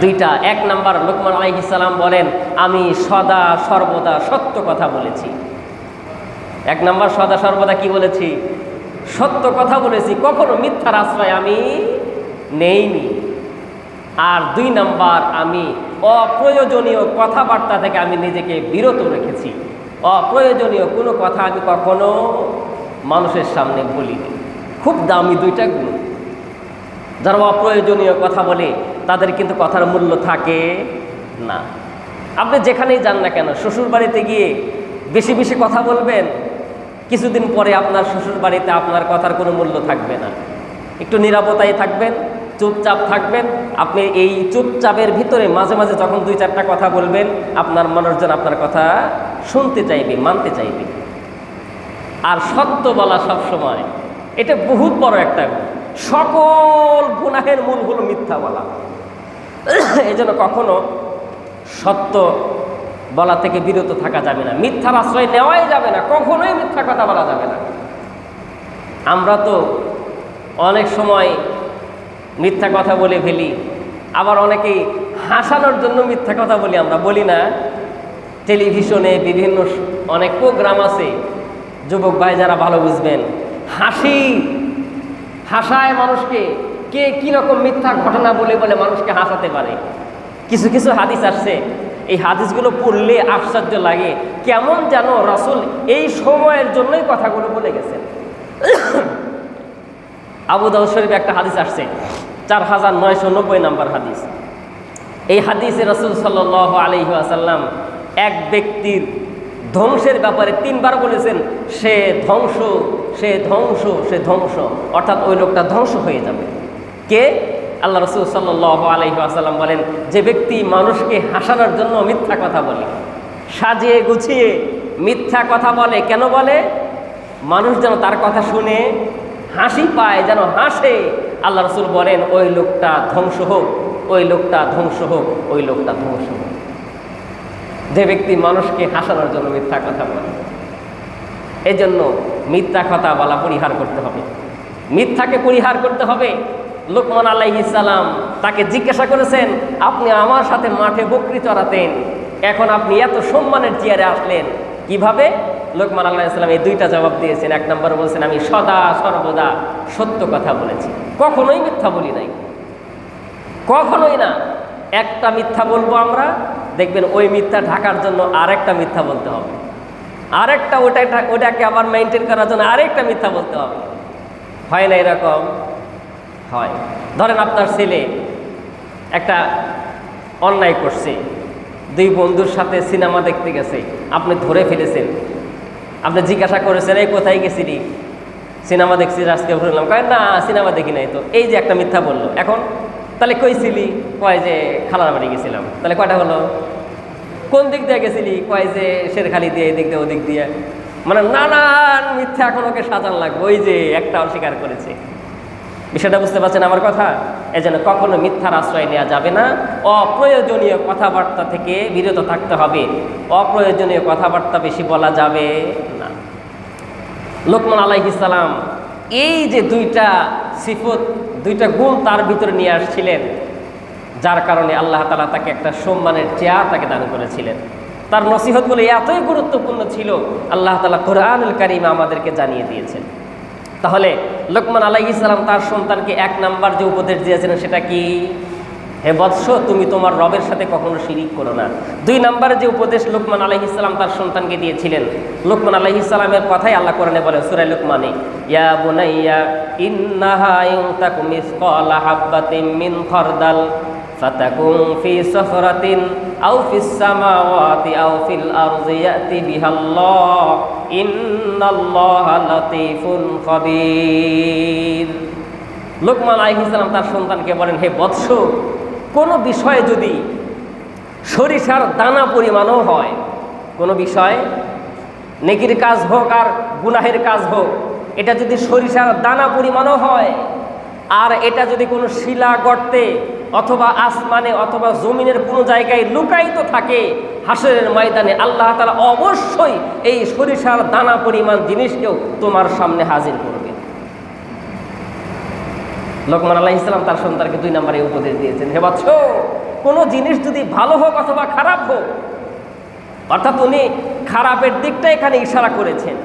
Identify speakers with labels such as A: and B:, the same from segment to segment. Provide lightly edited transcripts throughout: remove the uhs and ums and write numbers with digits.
A: দুইটা। এক নাম্বার, লোকমান আলাইহিস সালাম বলেন আমি সদা সর্বদা সত্য কথা বলেছি। এক নাম্বার, সদা সর্বদা কি বলেছি? সত্য কথা বলেছি, কখনো মিথ্যার আশ্রয় আমি নেইনি। আর দুই নাম্বার, আমি অপ্রয়োজনীয় কথাবার্তা থেকে আমি নিজেকে বিরত রেখেছি। অপ্রয়োজনীয় কোনো কথা আমি কখনো মানুষের সামনে বলিনি। খুব দামি দুইটা গুণ। যারা অপ্রয়োজনীয় কথা বলে তাদের কিন্তু কথার মূল্য থাকে না। আপনি যেখানেই যান না কেন, শ্বশুর বাড়িতে গিয়ে বেশি বেশি কথা বলবেন, কিছুদিন পরে আপনার শ্বশুর বাড়িতে আপনার কথার কোনো মূল্য থাকবে না। একটু নীরবতায় থাকবেন, চুপচাপ থাকবেন। আপনি এই চুপচাপের ভিতরে মাঝে মাঝে যখন দুই চারটা কথা বলবেন, আপনার মানুষজন আপনার কথা শুনতে চাইবে, মানতে চাইবে। আর সত্য বলা সব সময়, এটা বহুত বড় একটা গুণ। সকল গুনাহের মূল হলো মিথ্যা বলা। এই জন্য কখনো সত্য বলা থেকে বিরত থাকা যাবে না, মিথ্যার আশ্রয় নেওয়াই যাবে না, কখনোই মিথ্যা কথা বলা যাবে না। আমরা তো অনেক সময় মিথ্যা কথা বলে ফেলি, আবার অনেকেই হাসানোর জন্য মিথ্যা কথা বলি। আমরা বলি না, টেলিভিশনে বিভিন্ন অনেক প্রোগ্রাম আছে, যুবক ভাই যারা ভালো বুঝবেন, হাসায় মানুষকে, কে কীরকম মিথ্যা ঘটনা বলে বলে মানুষকে হাসাতে পারে। কিছু কিছু হাদিস আসছে, এই হাদিসগুলো পড়লে আশ্চর্য লাগে, কেমন যেন রাসূল এই সময়ের জন্যই কথাগুলো বলে গেছেন। আবু দাউদ শরীফে একটা হাদিস আসছে, 4990 নম্বর হাদিস। এই হাদিসে রাসূল সাল্লাল্লাহু আলাইহি ওয়াসাল্লাম এক ব্যক্তির ধ্বংসের ব্যাপারে 3 বার বলেছেন, সে ধ্বংস, সে ধ্বংস, সে ধ্বংস, অর্থাৎ ওই লোকটা ধ্বংস হয়ে যাবে। কে? আল্লাহ রাসূল সাল্লাল্লাহু আলাইহি ওয়াসাল্লাম বলেন, যে ব্যক্তি মানুষকে হাসানোর জন্য মিথ্যা কথা বলে, সাজিয়ে গুছিয়ে মিথ্যা কথা বলে। কেন বলে? মানুষ যেন তার কথা শুনে হাসি পায়, যেন হাসে। আল্লাহ রাসূল বলেন, ওই লোকটা ধ্বংস হোক, ওই লোকটা ধ্বংস হোক, ওই লোকটা ধ্বংস হোক। যে ব্যক্তি মানুষকে হাসানোর জন্য মিথ্যা কথা বলে। এই জন্য মিথ্যা কথা বলা পরিহার করতে হবে, মিথ্যাকে পরিহার করতে হবে। লোকমান আলাইহিস সালাম তাকে জিজ্ঞাসা করেছেন, আপনি আমার সাথে মাঠে বকরি চড়াতেন, এখন আপনি এত সম্মানের চেয়ারে আসলেন কিভাবে? লোকমান আলাইহিস সালাম এই 2টা জবাব দিয়েছেন। 1 নম্বর বলছেন, আমি সদা সর্বদা সত্য কথা বলেছি, কখনোই মিথ্যা বলি নাই, কখনোই না। একটা মিথ্যা বলবো আমরা, দেখবেন ওই মিথ্যা ঢাকার জন্য আরেকটা মিথ্যা বলতে হবে, আরেকটা ওটাকে আবার মেনটেন করার জন্য আরেকটা মিথ্যা বলতে হবে। হয় না এরকম? হয়। ধরেন আপনার ছেলে একটা অন্যায় করছে, 2 বন্ধুর সাথে সিনেমা দেখতে গেছে, আপনি ধরে ফেলেছেন, আপনি জিজ্ঞাসা করেছেন, এই কোথায় গেছিলি? সিনেমা দেখছি, আজকে বললাম, কয় না সিনেমা দেখি নাই তো। এই যে একটা মিথ্যা বললো। এখন তাহলে কই ছিলি? কয় যে খালার বাড়ি গেছিলাম। তাহলে কয়টা হলো? কোন দিক দিয়ে গেছিলি? কয় যে শেরখালি দিয়ে, এদিক দিয়ে, ওদিক দিয়ে। মানে নানান মিথ্যা এখন ওকে সাজান লাগবে, ওই যে একটা অস্বীকার করেছে। বিষয়টা বুঝতে পারছেন আমার কথা? এই জন্য কখনো মিথ্যার আশ্রয় নেওয়া যাবে না, অপ্রয়োজনীয় কথাবার্তা থেকে বিরত থাকতে হবে, অপ্রয়োজনীয় কথাবার্তা বেশি বলা যাবে না। লোকমান আলাইহিস সালাম এই যে 2টা সিফত, 2টা গুণ তার ভিতরে নিয়ে আসছিলেন, যার কারণে আল্লাহ তাআলা তাকে একটা সম্মানের চেয়ার তাকে দান করেছিলেন। তার নসিহতগুলো এতই গুরুত্বপূর্ণ ছিল, আল্লাহ তাআলা কোরআনুল কারীমে আমাদেরকে জানিয়ে দিয়েছেন। তাহলে লোকমান আলাইহিস সালাম তার সন্তানকে 1 নাম্বার যে উপদেশ দিয়েছিলেন সেটা কি? হে বৎস, তুমি তোমার রবের সাথে কখনো শিরিক করো না। 2 নম্বরে যে উপদেশ লোকমান আলাইহিস সালাম তার সন্তানকে দিয়েছিলেন, লোকমান আলাইহিস সালামের কথাই আল্লাহ কোরআনে বলে সূরা লুকমানে, ইয়া বুনাইয়া ইন্নাহা ইন তাকুম মিসকালা হাববাতিন মিন খারদাল ফাতাকুন ফি সাফরাতিন আও ফিস সামাওয়াতি আও ফিল আরদি ইয়াতি বিহাল্লাহ ইন্নাল্লাহা লাতীফুন খাবীর। লোকমান আলাইহিস সালাম তার সন্তানকে বলেন, হে বৎস, কোনো বিষয়ে যদি সরিষার দানা পরিমাণও হয়, কোনো বিষয় নেকির কাজ হোক আর গুনাহের কাজ হোক, এটা যদি সরিষার দানা পরিমাণও হয়, আর এটা যদি কোনো শিলা গর্তে অথবা আসমানে অথবা জমিনের কোনো জায়গায় লুকায়িত থাকে, হাসরের ময়দানে আল্লাহ তাআলা অবশ্যই এই সরিষার দানা পরিমাণ জিনিসকেও তোমার সামনে হাজির করবে। লোকমান আলাইহিস সালাম তার সন্তানকে 2 নম্বরে উপদেশ দিয়েছেন, হে বৎস, কোনো জিনিস যদি ভালো হোক অথবা খারাপ হোক, অর্থাৎ উনি খারাপের দিকটা এখানে ইশারা করেছেন।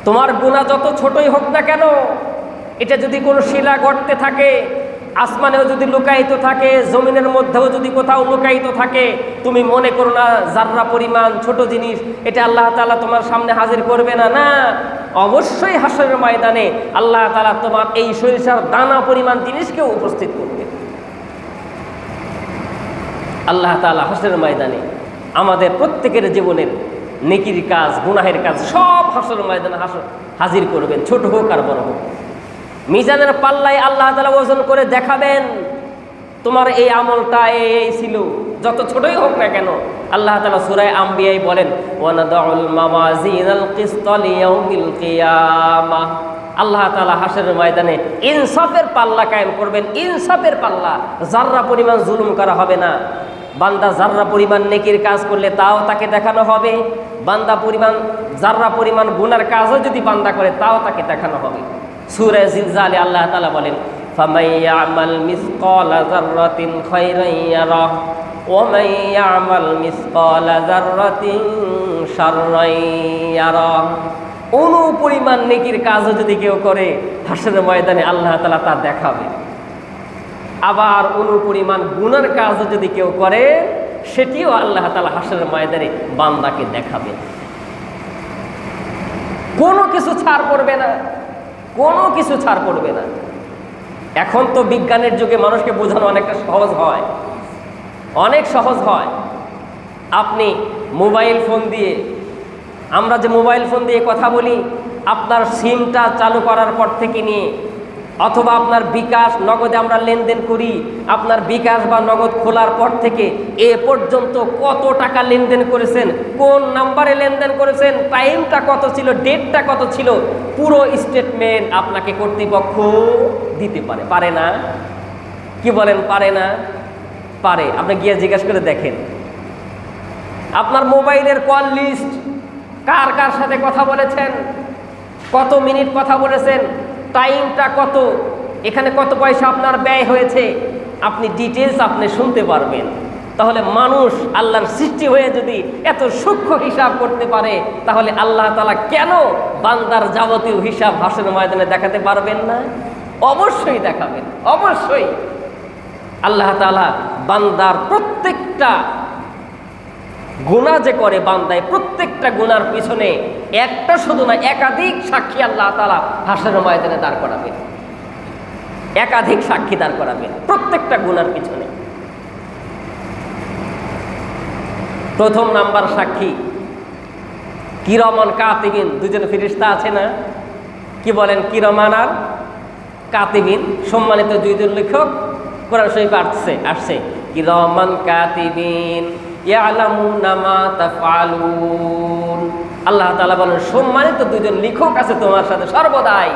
A: তোমার গুনাহ যত ছোটই হোক না কেন, এটা যদি কোনো শিলা গর্তে থাকে, আসমানেও যদি লুকায়িত থাকে, জমিনের মধ্যেও যদি কোথাও লুকায়িত থাকে, তুমি মনে করো না জাররা পরিমাণ ছোট জিনিস এটা আল্লাহ তাআলা তোমার সামনে হাজির করবে না। না, অবশ্যই হাশরের ময়দানে আল্লাহ তাআলা তোমার এই সরিষার দানা পরিমাণ জিনিসকেও উপস্থিত করবে। আল্লাহ তাআলা হাশরের ময়দানে আমাদের প্রত্যেকের জীবনের নেকির কাজ, গুনাহের কাজ সব হাশরের ময়দানে হাজির করবেন, ছোট হোক আর বড় হোক। মিজানের পাল্লায় আল্লাহ তাআলা ওজন করে দেখাবেন, তোমার এই আমলটা এই ছিল, যত ছোটই হোক না কেন। আল্লাহ তাআলা সূরা আম্বিয়ায় বলেন, ওয়ানাদাউল মাওয়াজিনাল কিসতা লিয়াউমিল কিয়ামাহ। আল্লাহ তাআলা হাশরের ময়দানে ইনসাফের পাল্লা কায়েম করবেন, ইনসাফের পাল্লা। জাররা পরিমাণ জুলুম করা হবে না। বান্দা জাররা পরিমাণ নেকির কাজ করলে তাও তাকে দেখানো হবে, বান্দা জাররা পরিমাণ গুনার কাজও যদি বান্দা করে তাও তাকে দেখানো হবে। সূরা জিলজালে আল্লাহ তাআলা বলেন, ফামান ইয়ামাল মিসকালা যাররাতিন খায়রান ইয়ারাহ ওয়া মান ইয়ামাল মিসকালা যাররাতিন শাররান ইয়ারাহ। পরিমাণ নেকির কাজও যদি কেউ করে, হাশরের ময়দানে আল্লাহ তাআলা তা দেখাবে। আবার পরিমাণ গুনার কাজও যদি কেউ করে, সেটিও আল্লাহ তাআলা হাশরের ময়দানে বান্দাকে দেখাবে। কোনো কিছু ছাড় পড়বে না, কোনো কিছু ছাড় পড়বে না। এখন তো বিজ্ঞানের যুগে মানুষকে বোঝানো অনেকটা সহজ হয়, অনেক সহজ হয়। আপনি মোবাইল ফোন দিয়ে, আমরা যে মোবাইল ফোন দিয়ে কথা বলি, আপনার সিমটা চালু করার পর থেকে নিয়ে, অথবা আপনার বিকাশ নগদে আমরা লেনদেন করি, আপনার বিকাশ বা নগদ খোলার পর থেকে এ পর্যন্ত কত টাকা লেনদেন করেছেন, কোন নাম্বারে লেনদেন করেছেন, টাইমটা কত ছিল, ডেটটা কত ছিল, পুরো স্টেটমেন্ট আপনাকে কর্তৃপক্ষ দিতে পারে। পারে না? কি বলেন, পারে না? পারে। আপনি গিয়ে জিজ্ঞাসা করে দেখেন। আপনার মোবাইলের কল লিস্ট, কার কার সাথে কথা বলেছেন, কত মিনিট কথা বলেছেন, টাইমটা কত, এখানে কত পয়সা আপনার ব্যয় হয়েছে, আপনি ডিটেলস আপনি শুনতে পারবেন। তাহলে মানুষ আল্লাহর সৃষ্টি হয়ে যদি এত সূক্ষ্ম হিসাব করতে পারে, তাহলে আল্লাহ তাআলা কেন বান্দার যাবতীয় হিসাব হাশরের ময়দানে দেখাতে পারবেন না? অবশ্যই দেখাবেন, অবশ্যই। আল্লাহ তাআলা বান্দার প্রত্যেকটা গুনাহ যে করে বান্দায়, প্রত্যেকটা গুনার পিছনে একটা শুধু না, একাধিক সাক্ষী আল্লাহ তাআলা হাশরের ময়দানে দাঁড় করাবেন, একাধিক সাক্ষী দাঁড় করাবেন প্রত্যেকটা গুনার পিছনে। প্রথম নাম্বার সাক্ষী কিরামান কাতিবিন, দুজন ফেরেশতা আছে না? কি বলেন, কিরামান আর কাতিবিন, সম্মানিত দুইজন লেখক কোরআন শরীফে আসছে কিরামান কাতিবিন ইয়ালামুনা মা তাফআলুন। আল্লাহ তাআলা বলেন, সম্মানিত দুইজন লেখক আছে তোমার সাথে সর্বদাই,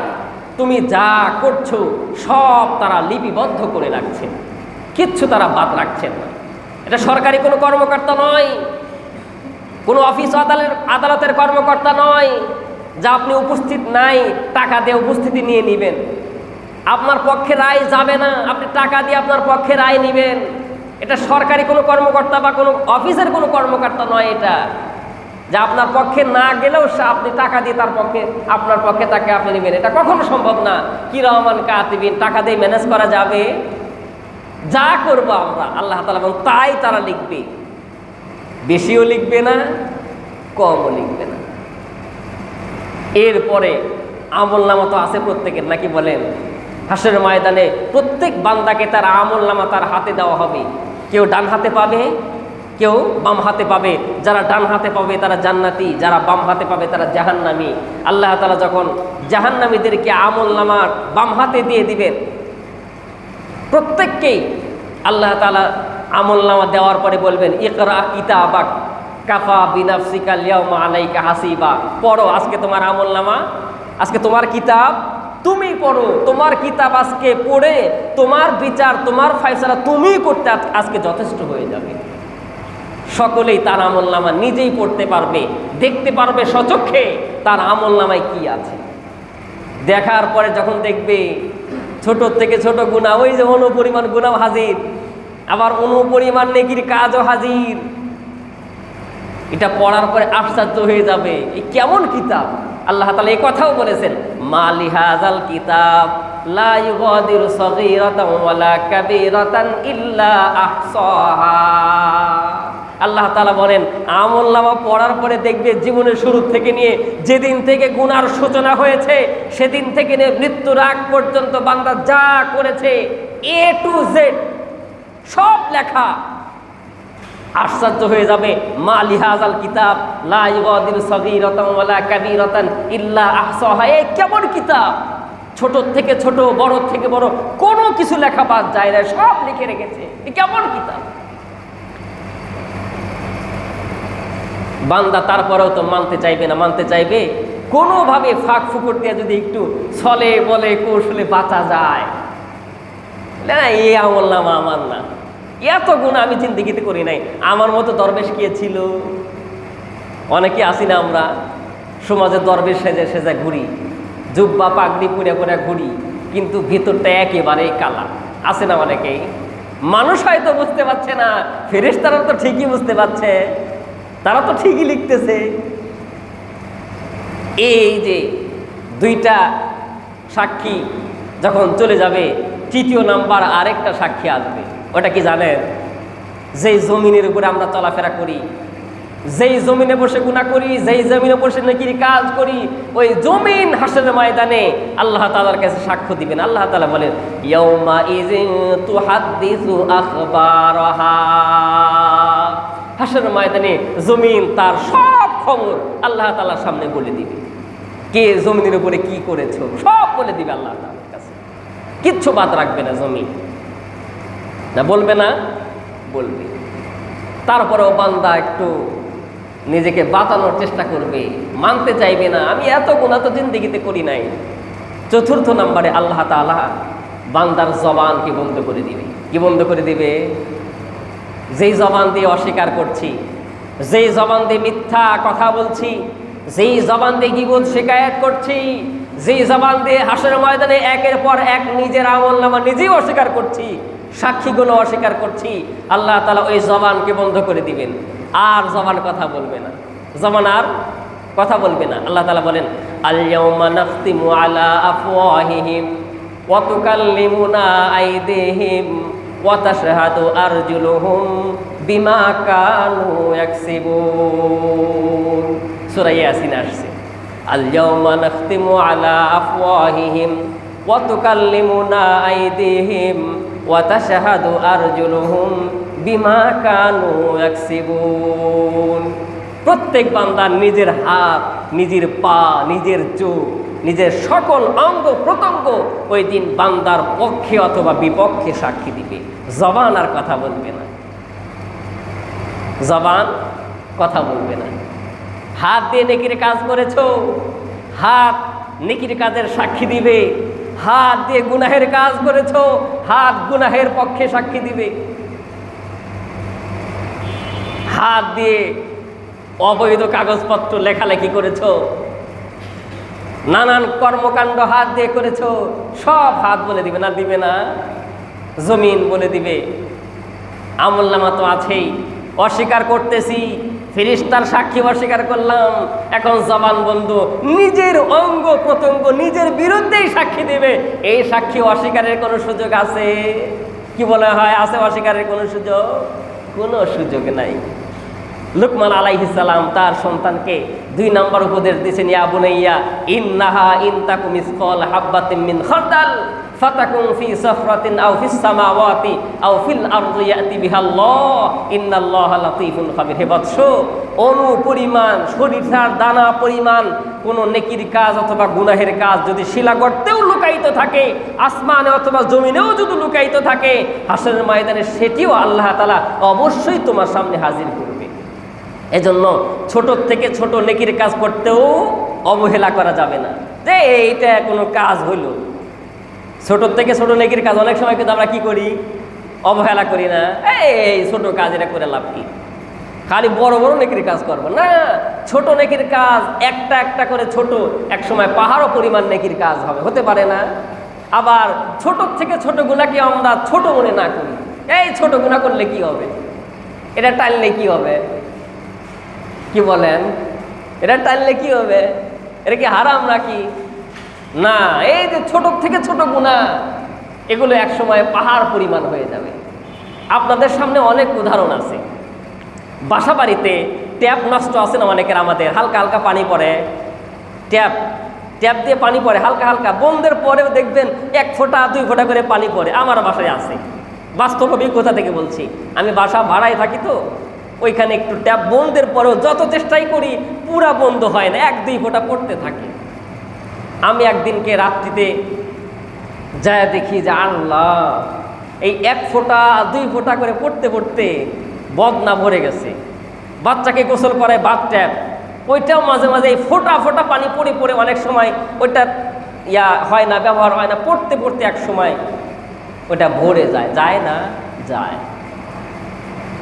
A: তুমি যা করছো সব তারা লিপিবদ্ধ করে রাখছে, কিচ্ছু তারা বাদ রাখছেন না। এটা সরকারি কোনো কর্মকর্তা নয়, কোনো অফিস আদালতের কর্মকর্তা নয়, যা আপনি উপস্থিত নাই টাকা দিয়ে উপস্থিতি নিয়ে নেবেন। আপনার পক্ষে রায় যাবে না, আপনি টাকা দিয়ে আপনার পক্ষে রায় নেবেন। এটা সরকারি কোনো কর্মকর্তা বা কোনো অফিসের কোনো কর্মকর্তা নয়, এটা যা আপনার পক্ষে না গেলেও আপনি টাকা দিয়ে তার পক্ষে, আপনার পক্ষে তাকে আপনি নেবেন, এটা কখনো সম্ভব না। কিরামান কাতিবিন, টাকা দিয়ে ম্যানেজ করা যাবে? যা করবো আমরা, আল্লাহ তাআলা বলেন, তাই তারা লিখবে, বেশিও লিখবে না, কমও লিখবে না। এরপরে আমলনামা তো আছে প্রত্যেকের, নাকি বলেন? হাশরের ময়দানে প্রত্যেক বান্দাকে তার আমলনামা তার হাতে দেওয়া হবে। কেউ ডান হাতে পাবে, কেউ বাম হাতে পাবে। যারা ডান হাতে পাবে তারা জান্নাতি, যারা বাম হাতে পাবে তারা জাহান্নামী। আল্লাহ তাআলা যখন জাহান্নামীদেরকে আমলনামা বাম হাতে দিয়ে দিবেন, প্রত্যেককেই আল্লাহ তাআলা আমলনামা দেওয়ার পরে বলবেন, ইকরা কিতাবাক কাফা বিনাফসিকা ইয়াউমা আলাইকা হাসিবা। পড়ো আজকে তোমার আমলনামা, আজকে তোমার কিতাব তুমি পড়ো, তোমার কিতাব আজকে পড়ে তোমার বিচার, তোমার ফয়সালা তুমি করতে আজকে যথেষ্ট হয়ে যাবে। সকলেই তার আমলনামা নিজেই পড়তে পারবে, দেখতে পারবে সচক্ষে তার আমলনামায় কি আছে। দেখার পরে যখন দেখবে ছোট থেকে ছোট গুনাহ, ওই যে অনুপরিমাণ গুনাহ হাজির, আবার অনুপরিমাণ নেকির কাজও হাজির। এটা পড়ার পরে আশ্চর্য হয়ে যাবে, এই কেমন কিতাব। আল্লাহ তাআলা এই কথাও বলেছেন, মা লিহাযাল কিতাব লা ইউগাদিরু সগীরাতান ওয়ালা কাবীরাতান ইল্লা আহসাহা। আল্লাহ তাআলা বলেন, আমলনামা পড়ার পরে দেখবে জীবনের শুরু থেকে নিয়ে যেদিন থেকে গুনার সূচনা হয়েছে সেদিন থেকে নিয়ে মৃত্যুর আগ পর্যন্ত বান্দা যা করেছে A to Z সব লেখা। আশ্চর্য হয়ে যাবে, মা লিহাযাল কিতাব লা ইউগাদিরু সগীরাতান ওয়ালা কাবীরাতান ইল্লা আহসাহা। এই কেমন কিতাব, ছোট থেকে ছোট, বড় থেকে বড়, কোনো কিছু লেখা বাদ যায় না, সব লিখে রেখেছে। এই কেমন কিতাব। বান্দা তারপরেও তো মানতে চাইবে না, মানতে চাইবে কোনোভাবে ফাঁক ফুকর দিয়ে যদি একটু ছলে বলে কৌশলে বাঁচা যায়। না, এই আমলনামা আমার না, এত গুনাহ আমি জিন্দেগিতে করি নাই। আমার মতো দরবেশ কে ছিল? অনেকে আসি না আমরা সমাজে দরবেশ সেজে সেজে ঘুরি, জুব্বা পাগড়ি পরে পরে ঘুরি, কিন্তু ভিতরটা একেবারেই কালা। আছে না অনেকেই? মানুষ হয়তো বুঝতে পারছে না, ফেরেশতারা তো ঠিকই বুঝতে পারছে, তারা তো ঠিকই লিখতেছে। এই যে দুইটা সাক্ষী যখন চলে যাবে, তৃতীয় নাম্বার আরেকটা সাক্ষী আসবে। ওটা কি জানেন? যেই জমিনের উপরে আমরা চলাফেরা করি, যেই জমিনে বসে গুনাহ করি, যেই জমিনে বসে নেকির কাজ করি, ওই জমিন হাসরের ময়দানে আল্লাহ তাআলার কাছে সাক্ষ্য দিবেন। আল্লাহ তাআলা বলেন, ইয়াউমা ইযিন তুহাদ্দিসু আখবারাহা। হাসরের ময়দানে জমিন তার সব খবর আল্লাহ তাআলার সামনে বলে দিবে। কে জমিনের উপরে কি করেছো সব বলে দিবে আল্লাহ তাআলার কাছে, কিচ্ছু বাদ রাখবে না জমিন। না বলবে না? বলবে। তারপরেও বান্দা একটু নিজেকে বাঁচানোর চেষ্টা করবে, মানতে চাইবে না, আমি এত গুনাহ তো জিন্দেগিতে করি নাই। চতুর্থ নম্বরে আল্লাহ তাআলা বান্দার জবানকে বন্ধ করে দিবে। কি বন্ধ করে দিবে? যেই জবান দিয়ে অস্বীকার করছি, যেই জবান দিয়ে মিথ্যা কথা বলছি, যেই জবান দিয়ে গীবত শিকায়াত করছি, যেই জবান দিয়ে হাসরের ময়দানে একের পর এক নিজের আমলনামা নিজেই অস্বীকার করছি, সাক্ষীগুলো অস্বীকার করছি, আল্লাহ তাআলা ওই জবানকে বন্ধ করে দিবেন। আর জবান কথা বলবে না, জবান আর কথা বলবে না। আল্লাহ তাআলা বলেন, আল ইয়াউমা নাখতিমু আলা আফওয়াহিহিম ওয়া তুকাল্লিমুনা আইদিহিম ওয়া তাশহাদু আরজুলুহুম বিমা কানু ইয়াকসিবুন। সূরা ইয়াসিন আসছে, আল ইয়াউমা নাখতিমু আলা আফওয়াহিহিম ওয়া তুকাল্লিমুনা আইদিহিম ওয়া তাশহাদু আরজুলুহুম বিমা কানু ইয়াকসিবুন। প্রত্যেক বান্দার নিজের হাত, নিজের পা, নিজের চোখ, নিজের সকল অঙ্গ প্রত্যঙ্গ ওই দিন বান্দার পক্ষে অথবা বিপক্ষে সাক্ষী দিবে। জবান আর কথা বলবে না, জবান কথা বলবে না। হাত দিয়ে নেকির কাজ করেছো, হাত নেকির কাজের সাক্ষী দিবে। হাত দিয়ে গুনাহের কাজ করেছো, হাত গুনাহের পক্ষে সাক্ষী দিবে। হাত দিয়ে অবৈধ কাগজপত্র লেখালেখি করেছো, নানান কর্মকাণ্ড হাত দিয়ে করেছো, সব হাত বলে দিবে। না দিবে না? জমিন বলে দিবে। আমলনামা তো আছেই, অস্বীকার করতেছি, ফেরেশতার সাক্ষী অস্বীকার করলাম, এখন জবান বন্ধ, নিজের অঙ্গ প্রত্যঙ্গ নিজের বিরুদ্ধেই সাক্ষী দেবে। এই সাক্ষী অস্বীকারের কোনো সুযোগ আছে? কি বলা হয়, আছে অস্বীকারের কোনো সুযোগ? কোনো সুযোগ নাই। লুকমান আলাইহিস সালাম তার সন্তানকে 2 নম্বর উপদেশ দিয়েছেন, ইয়া বুনাইয়া ইন্নাহা ইন তাকুম মিসকাল হাববাতিন মিন খারদাল ফাতাকুন ফি সাফরাতিন আও ফিস সামাওয়াতি আও ফিল আরদি ইয়াতি বিহাল্লাহ ইন্নাল্লাহা লাতীফুন খাবীর। হে বৎস, অনুপরিমাণ সরিষার দানা পরিমাণ কোনো নেকির কাজ অথবা গুনাহের কাজ যদি শিলাগর্তেও লুকায়িত থাকে, আসমানে অথবা জমিনেও যদি লুকায়িত থাকে, হাসরের ময়দানে সেটিও আল্লাহ তাআলা অবশ্যই তোমার সামনে হাজির করবে। এজন্য ছোট থেকে ছোট নেকির কাজ করতেও অবহেলা করা যাবে না, যে এইটা কোনো কাজ হইল। ছোট থেকে ছোট নেকির কাজ অনেক সময় কিন্তু আমরা কি করি, অবহেলা করি না, এই ছোট কাজ এটা করে লাভ কি, খালি বড় বড় নেকির কাজ করবো না। ছোট নেকির কাজ একটা একটা করে ছোট, এক সময় পাহাড়ও পরিমাণ নেকির কাজ হবে, হতে পারে না? আবার ছোট থেকে ছোট গুনাহকে আমরা ছোট মনে না করি। এই ছোট গুনাহ করলে কি হবে, এটা টানলে কি হবে, কি বলেন, এটা টানলে কি হবে, এটা কি হারাম নাকি? না, এই যে ছোট থেকে ছোট গুনাহ, এগুলো একসময় পাহাড় পরিমাণ হয়ে যাবে। আপনাদের সামনে অনেক উদাহরণ আছে। বাসা বাড়িতে ট্যাপ নষ্ট আছে না অনেকের, আমাদের হালকা হালকা পানি পড়ে, ট্যাপ দিয়ে পানি পড়ে হালকা হালকা, বন্ধের পরেও দেখবেন 1 ফোঁটা 2 ফোঁটা করে পানি পড়ে। আমার বাসায় আছে, বাস্তব অভিজ্ঞতা থেকে বলছি। আমি বাসা ভাড়ায় থাকি তো, ওইখানে একটু ট্যাপ বন্ধের পরেও যত চেষ্টাই করি পুরা বন্ধ হয় না, 1-2 ফোঁটা পড়তে থাকে। আমি একদিনকে রাত্রিতে যায় দেখি যে আল্লাহ, এই 1 ফোঁটা 2 ফোঁটা করে পড়তে পড়তে বদনা ভরে গেছে। বাচ্চাকে গোসল করায় বাথ ট্যাপ, ওইটাও মাঝে মাঝে এই ফোঁটা ফোঁটা পানি পড়ে পড়ে অনেক সময় ওইটা হয় না, ব্যবহার হয় না, পড়তে পড়তে এক সময় ওইটা ভরে যায়। যায় না? যায়।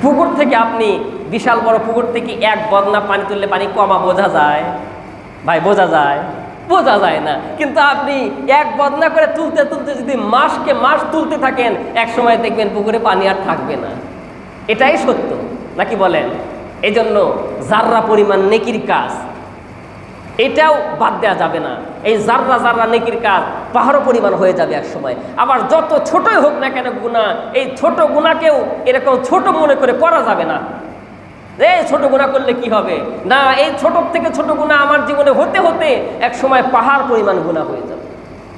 A: পুকুর থেকে আপনি বিশাল বড় পুকুর থেকে 1 বদনা পানি তুললে পানি কমা বোঝা যায়? ভাই বোঝা যায়? বোঝা যায় না। কিন্তু আপনি 1 বদনা করে তুলতে তুলতে যদি মাসকে মাস তুলতে থাকেন, এক সময় দেখবেন পুকুরে পানি আর থাকবে না। এটাই সত্য, নাকি বলেন? এই জন্য জাররা পরিমাণ নেকির কাজ, এটাও বাদ দেওয়া যাবে না। এই জাররা জাররা নেকির কাজ পাহাড় পরিমাণ হয়ে যাবে এক সময়। আবার যত ছোটই হোক না কেন গুনাহ, এই ছোট গুনাহকেও এরকম ছোট মনে করে করা যাবে না। এই ছোট গুনাহ করলে কি হবে, না, এই ছোট থেকে ছোট গুনাহ আমার জীবনে হতে হতে এক সময় পাহাড় পরিমাণ গুনাহ হয়ে যাবে।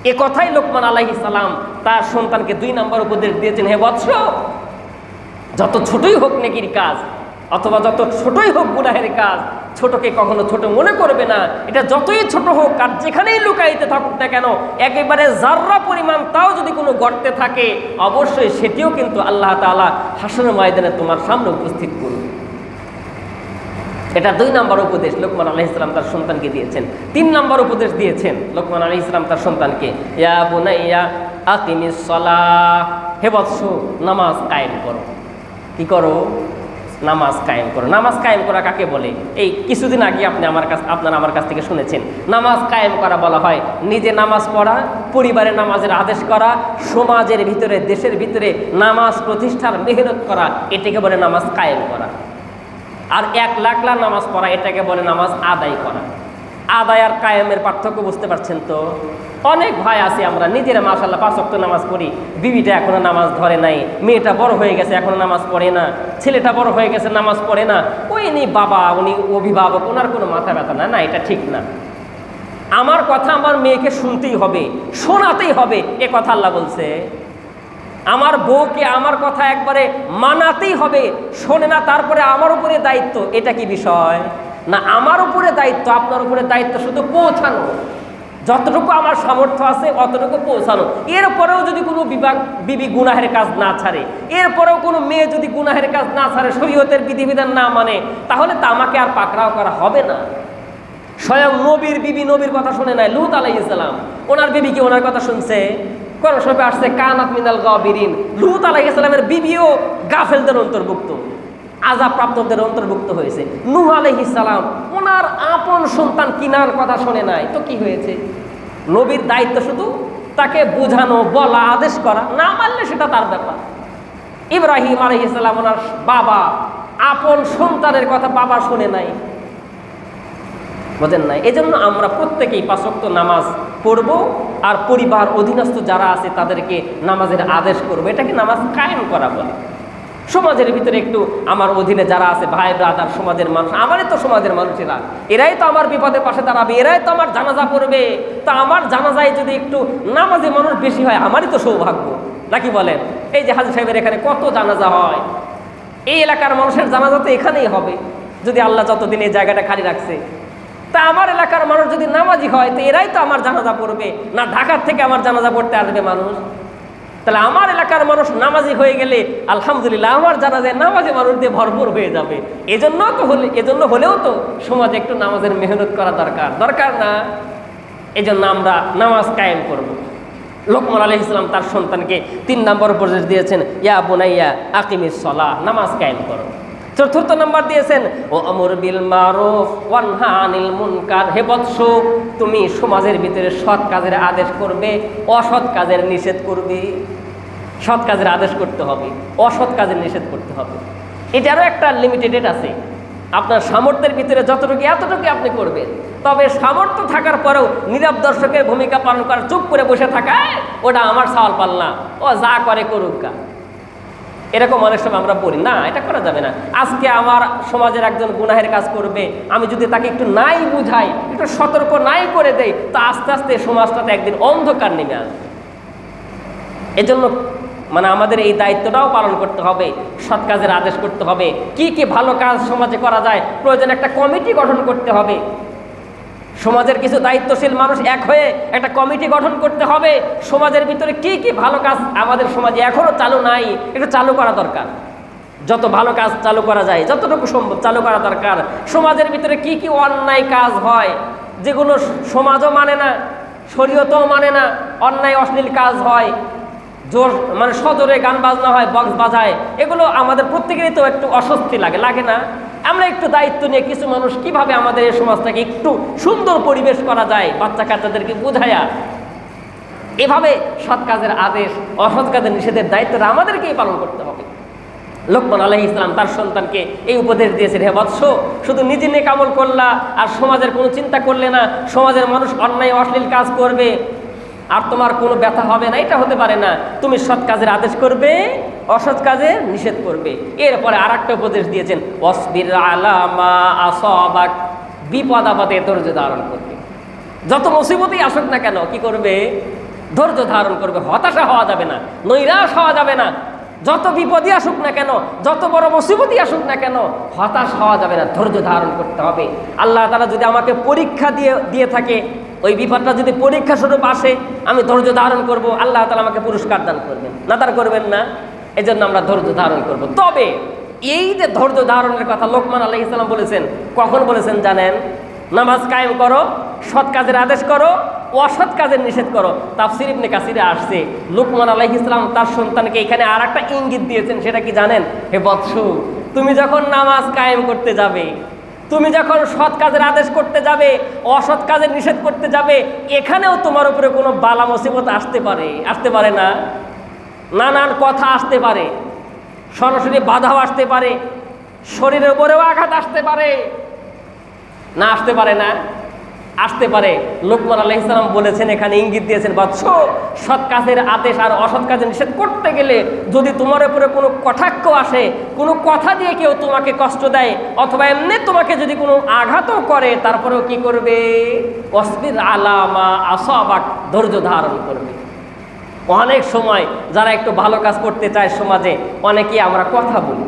A: এ কথাই লোকমান আলাইহিস সালাম তার সন্তানকে 2 নম্বর উপদেশ দিয়েছেন, হে বৎস, যত ছোটই হোক নেকির কাজ অথবা যত ছোটই হোক গুনাহের কাজ, ছোটকে কখনো ছোট মনে করবে না। এটা যতই ছোট হোক আর যেখানেই লুকাইতে থাকুক না কেন, একেবারে জাররা পরিমাণ তাও যদি কোনো গর্তে থাকে, অবশ্যই সেটিও কিন্তু আল্লাহ তাআলা হাসরের ময়দানে তোমার সামনে উপস্থিত করবে। এটা 2 নম্বর উপদেশ লোকমান আলাইহিস সালাম তার সন্তানকে দিয়েছেন। 3 নম্বর উপদেশ দিয়েছেন লোকমান আলাইহিস সালাম তার সন্তানকে, ইয়া বুনাইয়া আকিমিস সালাহ, হে বৎস, নামাজ কায়েম করো। কি করো? নামাজ কায়েম করো। নামাজ কায়েম করা কাকে বলে? এই কিছুদিন আগে আপনারা আমার কাছ থেকে শুনেছেন। নামাজ কায়েম করা বলা হয় নিজে নামাজ পড়া, পরিবারে নামাজের আদেশ করা, সমাজের ভিতরে দেশের ভিতরে নামাজ প্রতিষ্ঠার মেহনত করা, এটাকে বলে নামাজ কায়েম করা। আর 1 লাখ লাখ নামাজ পড়া, এটাকে বলে নামাজ আদায় করা। আদায় আর কায়েমের পার্থক্য বুঝতে পারছেন তো? অনেক ভাই আছে আমরা নিজেরা মাশাআল্লাহ 5 ওয়াক্ত নামাজ পড়ি, বিবিটা এখনো নামাজ ধরে নাই, মেয়েটা বড় হয়ে গেছে এখনো নামাজ পড়ে না, ছেলেটা বড় হয়ে গেছে নামাজ পড়ে না, ওই বাবা, উনি অভিভাবক, ওনার কোনো মাথা ব্যথা না। না, এটা ঠিক না। আমার কথা আমার মেয়েকে শুনতেই হবে, শোনাতেই হবে, এ কথা আল্লাহ বলছে। আমার বউকে আমার কথা একবারে মানাতেই হবে, শোনে না তারপরে আমার উপরে দায়িত্ব, এটা কি বিষয়? না, আমার উপরে দায়িত্ব, আপনার উপরে দায়িত্ব শুধু পৌঁছানো, যতটুকু আমার সামর্থ্য আছে অতটুকু পৌঁছানো। এরপরেও যদি কোনো বিবি গুনাহের কাজ না ছাড়ে, এরপরেও কোনো মেয়ে যদি গুনাহের কাজ না ছাড়ে, শরীয়তের বিধিবিধান না মানে, তাহলে তা আমাকে আর পাকড়াও করা হবে না। স্বয়ং নবীর বিবি নবীর কথা শুনে নাই, লূত আলাইহিস সালাম, ওনার বিবি কি ওনার কথা শুনছে? কোরআন শরীফে আসছে কানাত মিনাল গাবিরিন, লূত আলাইহিস সালামের বিবিও গাফেলদের অন্তর্ভুক্ত, আযাবপ্রাপ্তদের অন্তর্ভুক্ত হয়েছে। নূহ আলাইহিস সালাম ওনার আপন সন্তান কিনার কথা শুনে নাই, তো কি হয়েছে? নবীর দায়িত্ব শুধু তাকে বোঝানো, বলা, আদেশ করা, না মানলে সেটা তার ব্যাপার। ইব্রাহিম আলাইহিস সালাম ওনার বাবা, আপন সন্তানের কথা বাবা শুনে নাই, বোঝেন নাই? এই জন্য আমরা প্রত্যেকেই 5 ওয়াক্ত নামাজ পড়ব আর পরিবার অধীনস্থ যারা আছে তাদেরকে নামাজের আদেশ করবো। এটাকে নামাজ কায়েম করা বলে। সমাজের ভিতরে একটু আমার অধীনে যারা আছে, ভাই ব্রাদার, সমাজের মানুষ, আমারই তো সমাজের মানুষেরা, এরাই তো আমার বিপদের পাশে দাঁড়াবে, এরাই তো আমার জানাজা পড়বে। তা আমার জানাজায় যদি একটু নামাজি মানুষ বেশি হয়, আমারই তো সৌভাগ্য, নাকি বলেন? এই যে হাজী সাহেবের এখানে কত জানাজা হয়, এই এলাকার মানুষের জানাজা তো এখানেই হবে, যদি আল্লাহ যতদিন এই জায়গাটা খালি রাখছে। তা আমার এলাকার মানুষ যদি নামাজি হয়, তো এরাই তো আমার জানাজা পড়বে, না ঢাকার থেকে আমার জানাজা পড়তে আসবে মানুষ? তাহলে আমার এলাকার মানুষ নামাজি হয়ে গেলে আলহামদুলিল্লাহ আমার জানাজায় নামাজি মানুষ দিয়ে ভরপুর হয়ে যাবে। এজন্য হলেও তো সমাজে একটু নামাজের মেহনত করা দরকার না? এজন্য আমরা নামাজ কায়েম করব। লোকমান আলাইহিস সালাম তার সন্তানকে 3 নম্বর উপদেশ দিয়েছেন, ইয়া বুনাইয়া আকিমিস সালাহ, নামাজ কায়েম করো। চতুর্থ নাম্বার দিয়েছেন ও আমর বিল মারুফ ওয়ানহা আনিল মুনকার। হে বৎস, তুমি সমাজের ভিতরে সৎ কাজের আদেশ করবে, অসৎ কাজের নিষেধ করবে। সৎ কাজের আদেশ করতে হবে, অসৎ কাজের নিষেধ করতে হবে। এটারও একটা লিমিটেড আছে। আপনার সামর্থ্যের ভিতরে যতটুকু এতটুকু আপনি করবেন। তবে সামর্থ্য থাকার পরেও নীরব দর্শকের ভূমিকা পালন করা, চুপ করে বসে থাকা, ওটা আমার সওয়াল পাল্লা, ও যা করে করুক, এরকম অনেক সময় আমরা বলি। না, এটা করা যাবে না। আজকে আমার সমাজের একজন গুনাহের কাজ করবে, আমি যদি তাকে একটু নাই বুঝাই, একটু সতর্ক নাই করে দেই, তো আস্তে আস্তে সমাজটাতে একদিন অন্ধকার নেমে আসবে। এজন্য আমাদের এই দায়িত্বটাও পালন করতে হবে, সৎ কাজের আদেশ করতে হবে। কি কি ভালো কাজ সমাজে করা যায়, প্রয়োজনে একটা কমিটি গঠন করতে হবে। সমাজের কিছু দায়িত্বশীল মানুষ এক হয়ে একটা কমিটি গঠন করতে হবে। সমাজের ভিতরে কি কি ভালো কাজ আমাদের সমাজে এখনো চালু নাই, একটু চালু করা দরকার। যত ভালো কাজ চালু করা যায়, যতটুকু সম্ভব চালু করা দরকার। সমাজের ভিতরে কি কি অন্যায় কাজ হয়, যেগুলো সমাজও মানে না, শরীয়তও মানে না, অন্যায় অশ্লীল কাজ হয়, জোর সজোরে গান বাজনা হয়, বক্স বাজায়, এগুলো আমাদের প্রত্যেকেরই তো একটু অস্বস্তি লাগে, লাগে না? আমরা একটু দায়িত্ব নিয়ে কিছু মানুষ কিভাবে আমাদের এই সমাজটাকে একটু সুন্দর পরিবেশ করা যায়, বাচ্চা কাচ্চাদেরকে বুঝায়া, এভাবে সৎ কাজের আদেশ, অসৎ কাজের নিষেধের দায়িত্বটা আমাদেরকেই পালন করতে হবে। লোকমান আলাইহিস সালাম তার সন্তানকে এই উপদেশ দিয়েছেন, হে বৎস, শুধু নিজে নেক আমল করলা আর সমাজের কোনো চিন্তা করলে না, সমাজের মানুষ অন্যায় অশ্লীল কাজ করবে আর তোমার কোনো ব্যথা হবে না, এটা হতে পারে না। তুমি সৎ কাজের আদেশ করবে, অসৎ কাজে নিষেধ করবে। এরপরে আর একটা উপদেশ দিয়েছেন, ওয়াসবির আলা মা আসাবাক, বিপদ আপদে ধৈর্য ধারণ করবে। যত মুসিবতই আসুক না কেন, কি করবে? ধৈর্য ধারণ করবে। হতাশা হওয়া যাবে না, নৈরাশ হওয়া যাবে না। যত বিপদই আসুক না কেন, যত বড় মুসিবতই আসুক না কেন, হতাশ হওয়া যাবে না, ধৈর্য ধারণ করতে হবে। আল্লাহ তাআলা যদি আমাকে পরীক্ষা দিয়ে থাকে, ওই বিপদটা যদি পরীক্ষা স্বরূপ আসে, আমি ধৈর্য ধারণ করব, আল্লাহ তাআলা আমাকে পুরস্কার দান করবেন, না দান করবেন না? এই জন্য আমরা ধৈর্য ধারণ করব। তবে এই যে ধৈর্য ধারণের কথা লোকমান আলাইহিস সালাম বলেছেন, কখন বলেছেন জানেন? নামাজ কায়েম করো, সৎ কাজের আদেশ করো, অসৎ কাজের নিষেধ করো। তাফসীর ইবনে কাসিরে আসছে, লোকমান আলাইহিস সালাম তার সন্তানকে এখানে আর একটা ইঙ্গিত দিয়েছেন। সেটা কি জানেন? হে বৎস, তুমি যখন নামাজ কায়েম করতে যাবে, তুমি যখন সৎ কাজের আদেশ করতে যাবে, অসৎ কাজের নিষেধ করতে যাবে, এখানেও তোমার উপরে কোনো বালা মুসিবত আসতে পারে না? নানান কথা আসতে পারে, সরাসরি বাধাও আসতে পারে, শরীরের উপরেও আঘাত আসতে পারে, না আসতে পারে না? আসতে পারে। লোকমান আলাইহিস সালাম বলেছেন, এখানে ইঙ্গিত দিয়েছেন, বৎস, সৎ কাজের আদেশ আর অসৎ কাজের নিষেধ করতে গেলে যদি তোমার উপরে কোনো কটাক্ষ আসে, কোনো কথা দিয়ে কেউ তোমাকে কষ্ট দেয়, অথবা এমনি তোমাকে যদি কোনো আঘাতও করে, তারপরেও কি করবে? ওয়াসবির আলা মা আসাবাক, ধৈর্য ধারণ করবে। অনেক সময় যারা একটু ভালো কাজ করতে চায় সমাজে, অনেকেই আমরা কথা বলি,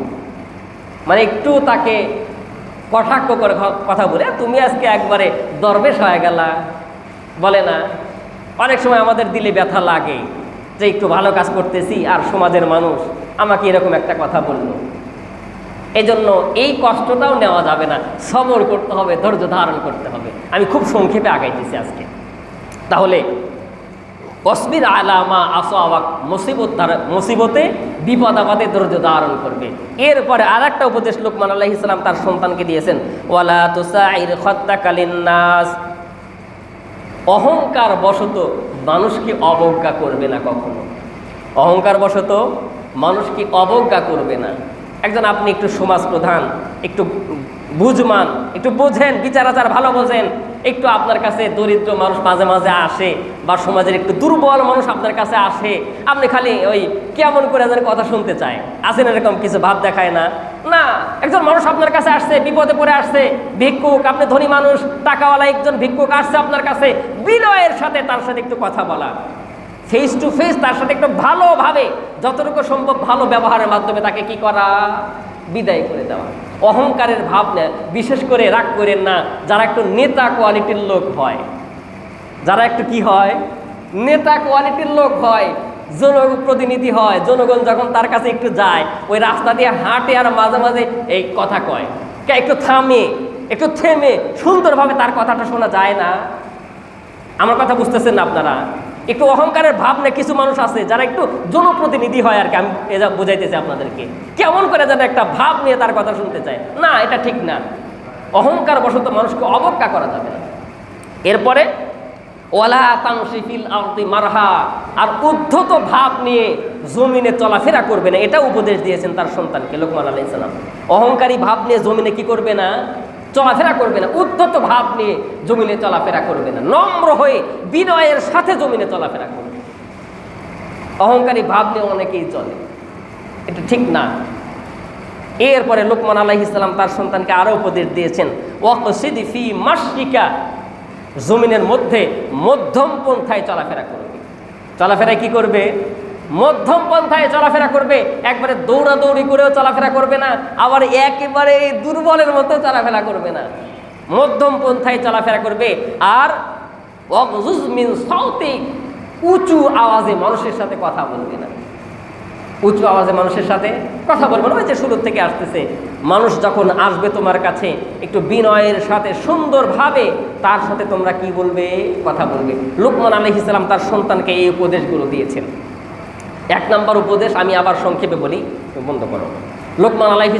A: একটু তাকে কটাক্ষ করে কথা বলে, তুমি আজকে একবারে দরবেশ হয়ে গেলা, বলে না? অনেক সময় আমাদের দিলে ব্যথা লাগে যে একটু ভালো কাজ করতেছি আর সমাজের মানুষ আমাকে এরকম একটা কথা বললো। এই জন্য এই কষ্টটাও নেওয়া যাবে না, সবর করতে হবে, ধৈর্য ধারণ করতে হবে। আমি খুব সংক্ষেপে আগাইতেছি আজকে। তাহলে ওয়াসবির আলা মা আসাবাক, মুসিবতে বিপদ আপদে ধৈর্য ধারণ করবে। এরপরে আর একটা উপদেশ লোকমান আলাইহিস সালাম তার সন্তানকে দিয়েছেন, ওয়ালা তুসাইর খাত্তাকা লিন্নাস, অহংকার বশত মানুষকে অবজ্ঞা করবে না কখনো। অহংকার বশত মানুষকে অবজ্ঞা করবে না। একজন আপনি একটু সমাজ প্রধান, একটু বুঝমান, একটু বোঝেন, বিচার আচার ভালো বোঝেন, একটু আপনার কাছে দরিদ্র মানুষ মাঝে মাঝে আসে, বা সমাজের একটু দুর্বল মানুষ আপনার কাছে আসে, আপনি খালি ওই কেমন করে যেন কথা শুনতে চায়, আসেন এরকম কিছু ভাব দেখায় না? না, একজন মানুষ আপনার কাছে আসছে, বিপদে পড়ে আসছে, ভিক্ষুক, আপনি ধনী মানুষ, টাকাওয়ালা একজন ভিক্ষুক আসছে আপনার কাছে, বিনয়ের সাথে তার সাথে একটু কথা বলা, ফেস টু ফেস তার সাথে একটু ভালোভাবে, যতটুকু সম্ভব ভালো ব্যবহারের মাধ্যমে তাকে কি করা? বিদায় করে দেওয়া। অহংকারের ভাব নেয়, বিশেষ করে রাগ করেন না যারা একটু নেতা কোয়ালিটির লোক হয়, যারা একটু কি হয়? নেতা কোয়ালিটির লোক হয়, জনপ্রতিনিধি হয়, জনগণ যখন তার কাছে একটু যায়, ওই রাস্তা দিয়ে হাঁটে আর মাঝে মাঝে এই কথা কয়, একটু থামে, একটু থেমে সুন্দরভাবে তার কথাটা শোনা যায় না? আমার কথা বুঝতেছেন না আপনারা? একটু অহংকারের ভাব নিয়ে কিছু মানুষ আছে যারা একটু জনপ্রতিনিধি হয় আর কি, আমি এটা বোঝাইতেছি আপনাদেরকে, কেমন করে যেন একটা ভাব নিয়ে তার কথা শুনতে চায়, না এটা ঠিক না। অহংকার বশত মানুষকে অবজ্ঞা করা যাবে না। এরপরে ওয়ালা তামশি ফিল আরদি মারহা, আর উদ্ধত ভাব নিয়ে জমিনে চলাফেরা করবে না, এটা উপদেশ দিয়েছেন তার সন্তানকে লোকমান আলাইহিস সালাম। অহংকারী ভাব নিয়ে জমিনে কি করবে না, চলাফেরা করবে না, উদ্ধত ভাব নিয়ে জমিনে চলাফেরা করবে না, নম্র হয়ে বিনয়ের সাথে জমিনে চলাফেরা করবে। অহংকারী ভাব নিয়ে অনেকেই চলে, এটা ঠিক না। এরপরে লোকমান আলাইহিস সালাম তার সন্তানকে আরো উপদেশ দিয়েছেন, ওয়াকসিদি ফি মাশরিকা, জমিনের মধ্যে মধ্যম পন্থায় চলাফেরা করবে। চলাফেরায় কি করবে, মধ্যম পন্থায় চলাফেরা করবে, একবারে দৌড়াদৌড়ি করেও চলাফেরা করবে না, আবার একেবারে দুর্বলের মতো চলাফেরা করবে না, মধ্যম পন্থায় চলাফেরা করবে। আর ওয়াগযুজ মিন সাউতি, উঁচু আওয়াজে মানুষের সাথে কথা বলবে না, উঁচু আওয়াজে মানুষের সাথে কথা বলবে না। ওই যে শুরু থেকে আসতেছে, মানুষ যখন আসবে তোমার কাছে একটু বিনয়ের সাথে সুন্দরভাবে তার সাথে তোমরা কি বলবে, কথা বলবে। লোকমান আলাইহিস সালাম তার সন্তানকে এই উপদেশগুলো দিয়েছেন। এক নম্বর উপদেশ আমি আবার সংক্ষেপে বলি, বন্ধ করো। লোকমান আলাইহিস